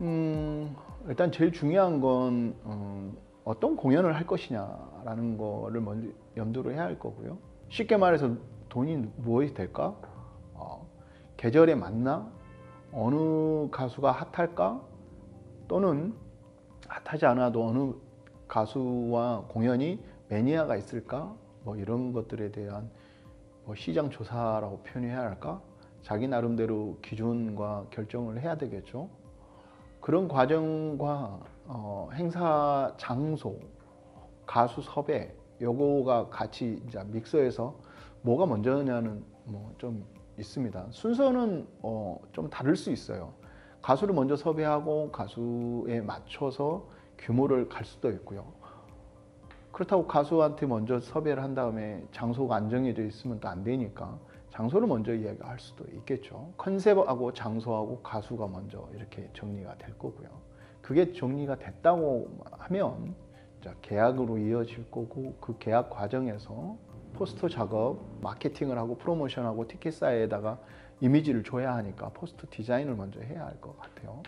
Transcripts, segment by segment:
일단 제일 중요한 건 어떤 공연을 할 것이냐라는 거를 먼저 염두를 해야 할 거고요. 쉽게 말해서 돈이 무엇이 될까? 어, 계절에 맞나? 어느 가수가 핫할까? 또는 핫하지 않아도 어느 가수와 공연이 매니아가 있을까? 뭐 이런 것들에 대한 뭐 시장 조사라고 표현해야 할까? 자기 나름대로 기준과 결정을 해야 되겠죠. 그런 과정과 행사 장소, 가수 섭외 요거가 같이 이제 믹서해서 뭐가 먼저냐는 뭐 좀 있습니다. 순서는 좀 다를 수 있어요. 가수를 먼저 섭외하고 가수에 맞춰서 규모를 갈 수도 있고요. 그렇다고 가수한테 먼저 섭외를 한 다음에 장소가 안 정해져 있으면 또 안 되니까 장소를 먼저 이야기할 수도 있겠죠. 컨셉하고 장소하고 가수가 먼저 이렇게 정리가 될 거고요. 그게 정리가 됐다고 하면 계약으로 이어질 거고, 그 계약 과정에서 포스터 작업, 마케팅을 하고 프로모션하고 티켓사에다가 이미지를 줘야 하니까 포스터 디자인을 먼저 해야 할 것 같아요.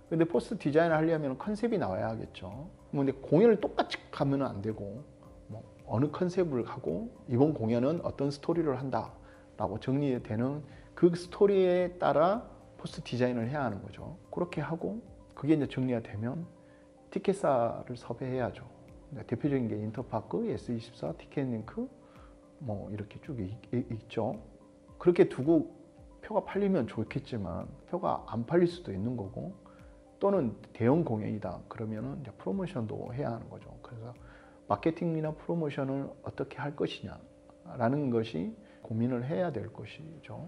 근데 포스터 디자인을 하려면 컨셉이 나와야 하겠죠. 근데 공연을 똑같이 가면 안 되고, 뭐 어느 컨셉을 하고 이번 공연은 어떤 스토리를 한다 라고 정리되는 그 스토리에 따라 포스터 디자인을 해야 하는 거죠. 그렇게 하고 그게 이제 정리가 되면 티켓사를 섭외해야죠. 대표적인 게 인터파크, S24, 티켓링크 뭐 이렇게 쭉 있죠. 그렇게 두고 표가 팔리면 좋겠지만 표가 안 팔릴 수도 있는 거고, 또는 대형 공연이다 그러면은 이제 프로모션도 해야 하는 거죠. 그래서 마케팅이나 프로모션을 어떻게 할 것이냐라는 것이 고민을 해야 될 것이죠.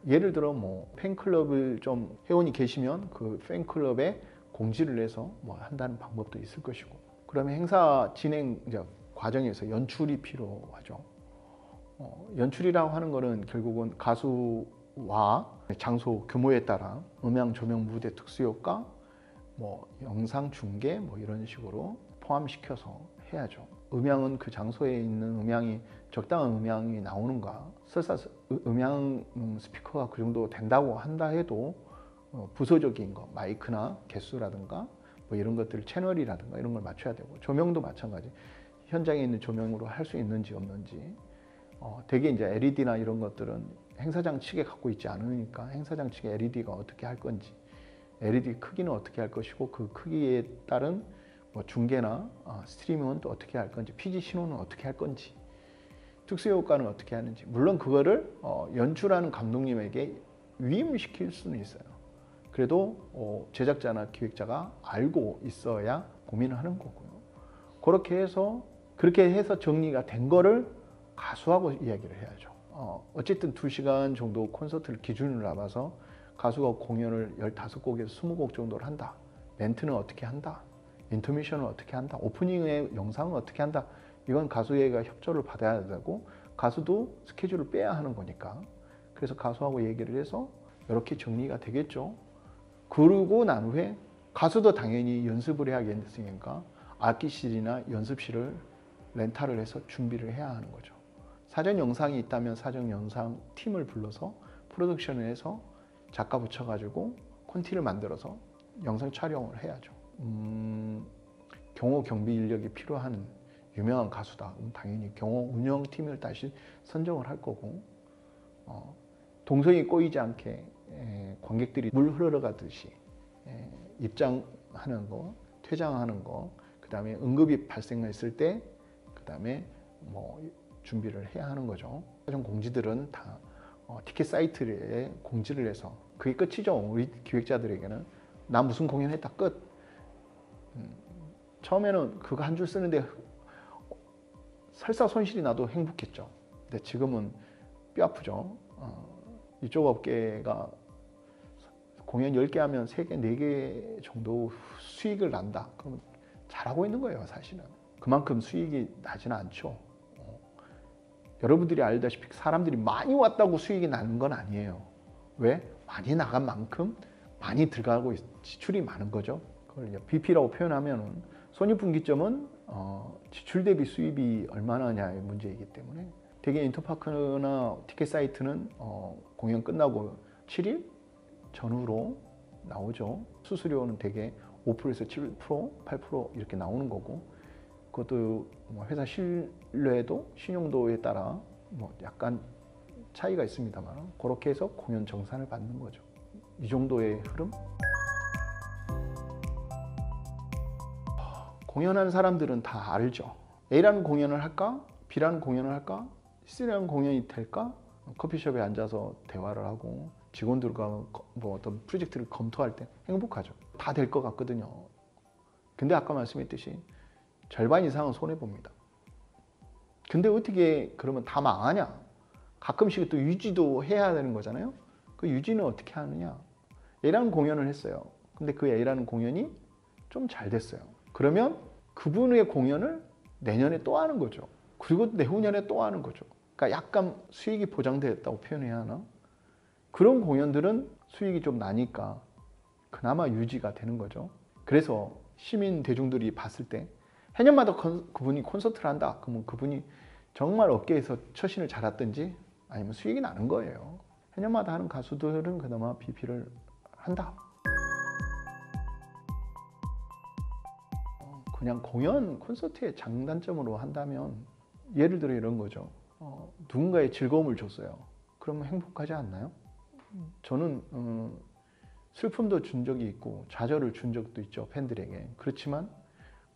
예를 들어 뭐 팬클럽을 좀 회원이 계시면 그 팬클럽에 공지를 해서 뭐 한다는 방법도 있을 것이고, 그러면 행사 진행 이제 과정에서 연출이 필요하죠. 연출이라고 하는 거는 결국은 가수와 장소 규모에 따라 음향, 조명, 무대, 특수효과, 뭐 영상 중계 뭐 이런 식으로 포함시켜서 해야죠. 음향은 그 장소에 있는 음향이 적당한 음향이 나오는가, 설사 음향 스피커가 그 정도 된다고 한다 해도 부수적인 거, 마이크나 개수라든가 뭐 이런 것들, 채널이라든가 이런 걸 맞춰야 되고, 조명도 마찬가지. 현장에 있는 조명으로 할 수 있는지 없는지. 대개 이제 LED나 이런 것들은 행사장 측에 갖고 있지 않으니까 행사장 측에 LED가 어떻게 할 건지, LED 크기는 어떻게 할 것이고, 그 크기에 따른 뭐 중계나 스트리밍은 또 어떻게 할 건지, PG 신호는 어떻게 할 건지, 특수효과는 어떻게 하는지. 물론 그거를 연출하는 감독님에게 위임시킬 수는 있어요. 그래도 제작자나 기획자가 알고 있어야 고민을 하는 거고요. 그렇게 해서 정리가 된 거를 가수하고 이야기를 해야죠. 어쨌든 2시간 정도 콘서트를 기준으로 잡아서 가수가 공연을 15곡에서 20곡 정도를 한다. 멘트는 어떻게 한다. 인터미션을 어떻게 한다. 오프닝의 영상은 어떻게 한다. 이건 가수회가 협조를 받아야 되고, 가수도 스케줄을 빼야 하는 거니까. 그래서 가수하고 얘기를 해서 이렇게 정리가 되겠죠. 그러고 난 후에 가수도 당연히 연습을 해야겠으니까 악기실이나 연습실을 렌탈을 해서 준비를 해야 하는 거죠. 사전 영상이 있다면 사전 영상 팀을 불러서 프로덕션을 해서 작가 붙여가지고 콘티를 만들어서 영상 촬영을 해야죠. 경호 경비 인력이 필요한 유명한 가수다. 당연히 경호 운영팀을 다시 선정을 할 거고, 동선이 꼬이지 않게 관객들이 물 흘러가듯이 입장하는 거, 퇴장하는 거, 그 다음에 응급이 발생했을 때, 그 다음에 뭐 준비를 해야 하는 거죠. 사전 공지들은 다 티켓 사이트에 공지를 해서 그게 끝이죠. 우리 기획자들에게는 나 무슨 공연했다 끝. 처음에는 그거 한 줄 쓰는데 설사 손실이 나도 행복했죠. 근데 지금은 뼈 아프죠. 이쪽 업계가 공연 10개 하면 3개, 4개 정도 수익을 난다. 그러면 잘하고 있는 거예요, 사실은. 그만큼 수익이 나지는 않죠. 여러분들이 알다시피 사람들이 많이 왔다고 수익이 나는 건 아니에요. 왜? 많이 나간 만큼 많이 들어가고 지출이 많은 거죠. 그걸 BP라고 표현하면 손익분기점은 지출 대비 수입이 얼마나냐의 문제이기 때문에, 대개 인터파크나 티켓 사이트는 공연 끝나고 7일 전후로 나오죠. 수수료는 대개 5%에서 7%, 8% 이렇게 나오는 거고, 그것도 뭐 회사 신뢰도, 신용도에 따라 뭐 약간 차이가 있습니다만 그렇게 해서 공연 정산을 받는 거죠. 이 정도의 흐름. 공연하는 사람들은 다 알죠. A라는 공연을 할까? B라는 공연을 할까? C라는 공연이 될까? 커피숍에 앉아서 대화를 하고 직원들과 뭐 어떤 프로젝트를 검토할 때 행복하죠. 다 될 것 같거든요. 근데 아까 말씀했듯이 절반 이상은 손해봅니다. 근데 어떻게 그러면 다 망하냐? 가끔씩 또 유지도 해야 되는 거잖아요. 그 유지는 어떻게 하느냐? A라는 공연을 했어요. 근데 그 A라는 공연이 좀 잘 됐어요. 그러면 그분의 공연을 내년에 또 하는 거죠. 그리고 내후년에 또 하는 거죠. 그러니까 약간 수익이 보장되었다고 표현해야 하나? 그런 공연들은 수익이 좀 나니까 그나마 유지가 되는 거죠. 그래서 시민 대중들이 봤을 때 해년마다 그분이 콘서트를 한다. 그러면 그분이 정말 업계에서 처신을 잘했든지 아니면 수익이 나는 거예요. 해년마다 하는 가수들은 그나마 BP를 한다. 그냥 공연, 콘서트의 장단점으로 한다면 예를 들어 이런 거죠. 누군가의 즐거움을 줬어요. 그러면 행복하지 않나요? 저는 슬픔도 준 적이 있고 좌절을 준 적도 있죠. 팬들에게. 그렇지만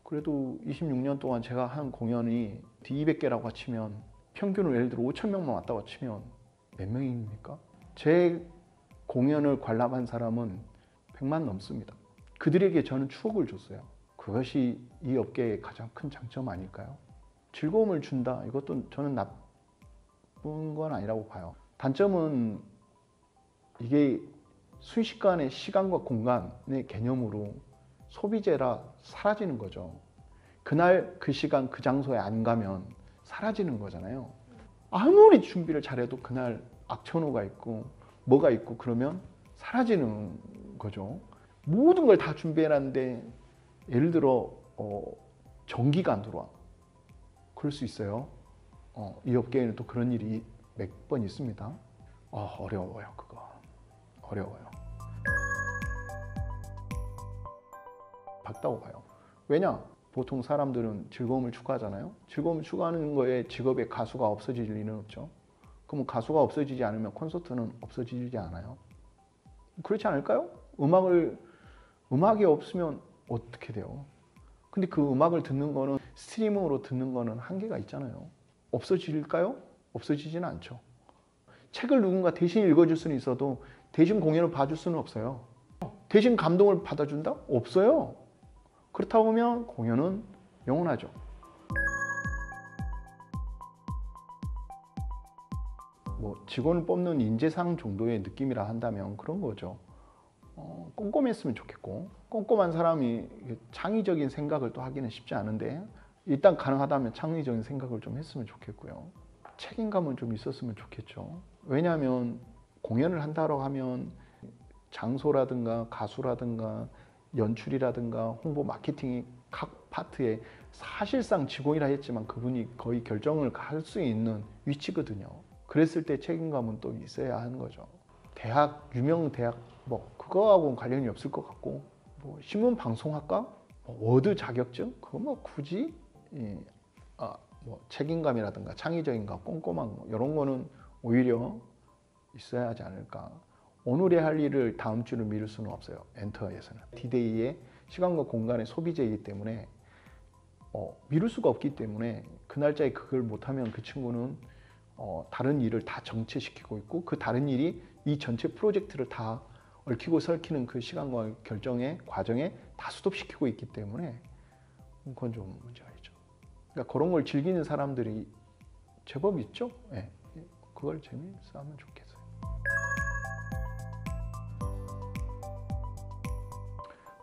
그래도 26년 동안 제가 한 공연이 200개라고 치면 평균을 예를 들어 5,000명만 왔다고 치면 몇 명입니까? 제 공연을 관람한 사람은 100만 넘습니다. 그들에게 저는 추억을 줬어요. 그것이 이 업계의 가장 큰 장점 아닐까요? 즐거움을 준다. 이것도 저는 나쁜 건 아니라고 봐요. 단점은 이게 순식간에 시간과 공간의 개념으로 소비재라 사라지는 거죠. 그날 그 시간 그 장소에 안 가면 사라지는 거잖아요. 아무리 준비를 잘해도 그날 악천후가 있고 뭐가 있고 그러면 사라지는 거죠. 모든 걸 다 준비해놨는데 예를 들어 전기가 안 들어와. 그럴 수 있어요. 이 업계에는 또 그런 일이 몇 번 있습니다. 어려워요. 그거 어려워요. 밝다고 봐요. 왜냐? 보통 사람들은 즐거움을 추구하잖아요. 즐거움을 추구하는 거에 직업의 가수가 없어질 리는 없죠. 그럼 가수가 없어지지 않으면 콘서트는 없어지지 않아요. 그렇지 않을까요? 음악이 없으면 어떻게 돼요? 근데 그 음악을 듣는 거는 스트리밍으로 듣는 거는 한계가 있잖아요. 없어질까요? 없어지지는 않죠. 책을 누군가 대신 읽어줄 수는 있어도 대신 공연을 봐줄 수는 없어요. 대신 감동을 받아준다? 없어요. 그렇다 보면 공연은 영원하죠. 뭐 직원을 뽑는 인재상 정도의 느낌이라 한다면 그런 거죠. 꼼꼼했으면 좋겠고 꼼꼼한 사람이 창의적인 생각을 또 하기는 쉽지 않은데 일단 가능하다면 창의적인 생각을 좀 했으면 좋겠고요. 책임감은 좀 있었으면 좋겠죠. 왜냐하면 공연을 한다고 하면 장소라든가 가수라든가 연출이라든가 홍보 마케팅이 각 파트에 사실상 직원이라 했지만 그분이 거의 결정을 할 수 있는 위치거든요. 그랬을 때 책임감은 또 있어야 하는 거죠. 유명 대학 뭐 그거하고는 관련이 없을 것 같고 뭐 신문 방송학과 워드 자격증 그거 뭐 굳이 뭐 책임감이라든가 창의적인 거 꼼꼼한 거 이런 거는 오히려 있어야 하지 않을까. 오늘의 할 일을 다음 주를 미룰 수는 없어요. 엔터에서는 디데이의 시간과 공간의 소비재이기 때문에 미룰 수가 없기 때문에 그 날짜에 그걸 못하면 그 친구는 다른 일을 다 정체시키고 있고 그 다른 일이 이 전체 프로젝트를 다 얽히고 설키는 그 시간과 결정의 과정에 다 스톱시키고 있기 때문에 그건 좀 문제가 있죠. 그러니까 그런 걸 즐기는 사람들이 제법 있죠. 네. 그걸 재미있어 하면 좋겠어요.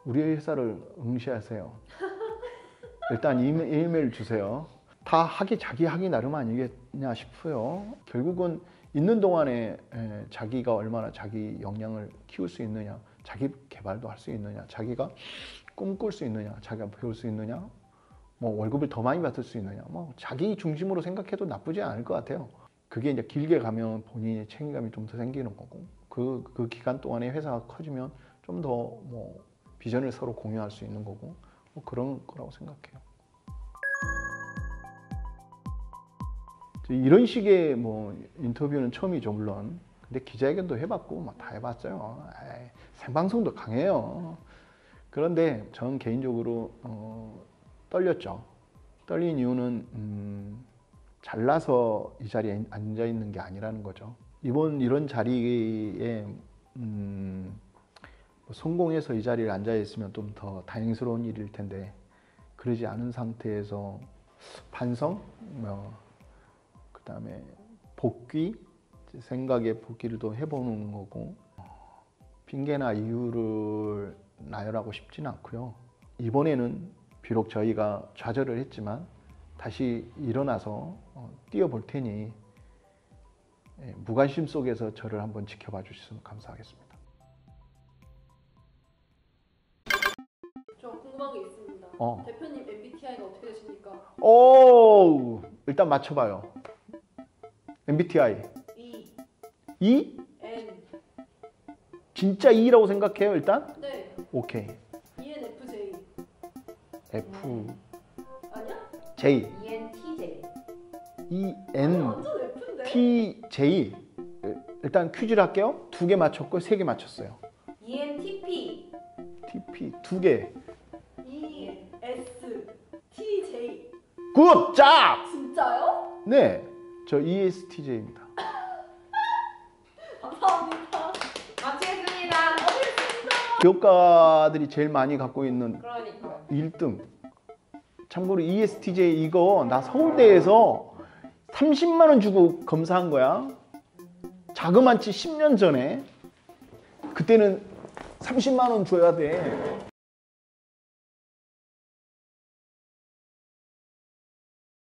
우리 회사를 응시하세요. 일단 이메일 주세요. 다 자기 하기 나름 아니겠냐 싶어요. 결국은 있는 동안에 자기가 얼마나 자기 역량을 키울 수 있느냐, 자기 개발도 할 수 있느냐, 자기가 꿈꿀 수 있느냐, 자기가 배울 수 있느냐, 뭐 월급을 더 많이 받을 수 있느냐, 뭐 자기 중심으로 생각해도 나쁘지 않을 것 같아요. 그게 이제 길게 가면 본인의 책임감이 좀 더 생기는 거고 그 기간 동안에 회사가 커지면 좀 더 뭐 비전을 서로 공유할 수 있는 거고 뭐 그런 거라고 생각해요. 이런 식의 뭐 인터뷰는 처음이죠 물론. 근데 기자회견도 해봤고 뭐 다 해봤어요. 에이, 생방송도 강해요. 그런데 전 개인적으로 떨렸죠. 떨린 이유는 잘나서 이 자리에 앉아 있는 게 아니라는 거죠. 이번 이런 자리에 성공해서 이 자리에 앉아 있으면 좀 더 다행스러운 일일 텐데 그러지 않은 상태에서 반성, 그다음에 복귀, 생각의 복귀를 또 해보는 거고 핑계나 이유를 나열하고 싶지는 않고요. 이번에는 비록 저희가 좌절을 했지만 다시 일어나서 뛰어볼 테니 무관심 속에서 저를 한번 지켜봐 주셨으면 감사하겠습니다. 저 궁금한 게 있습니다. 대표님 MBTI가 어떻게 되십니까? 오, 일단 맞춰봐요. MBTI E, E? N. 진짜 E라고 생각해요 일단? 네. 오케이. ENFJ. F 아니야? J ENTJ. 완전 F인데? ENTJ. 일단 퀴즈를 할게요. 2개 맞췄고 3개 맞췄어요. ENTP. TP 2개. ESTJ. 굿 잡! 진짜요? 네, 저 ESTJ입니다. 감사합니다. 마치겠습니다. 기업가들이 제일 많이 갖고 있는 그러니까. 1등. 참고로 ESTJ 이거 나 서울대에서 30만 원 주고 검사한 거야. 자그만치 10년 전에. 그때는 30만 원 줘야 돼.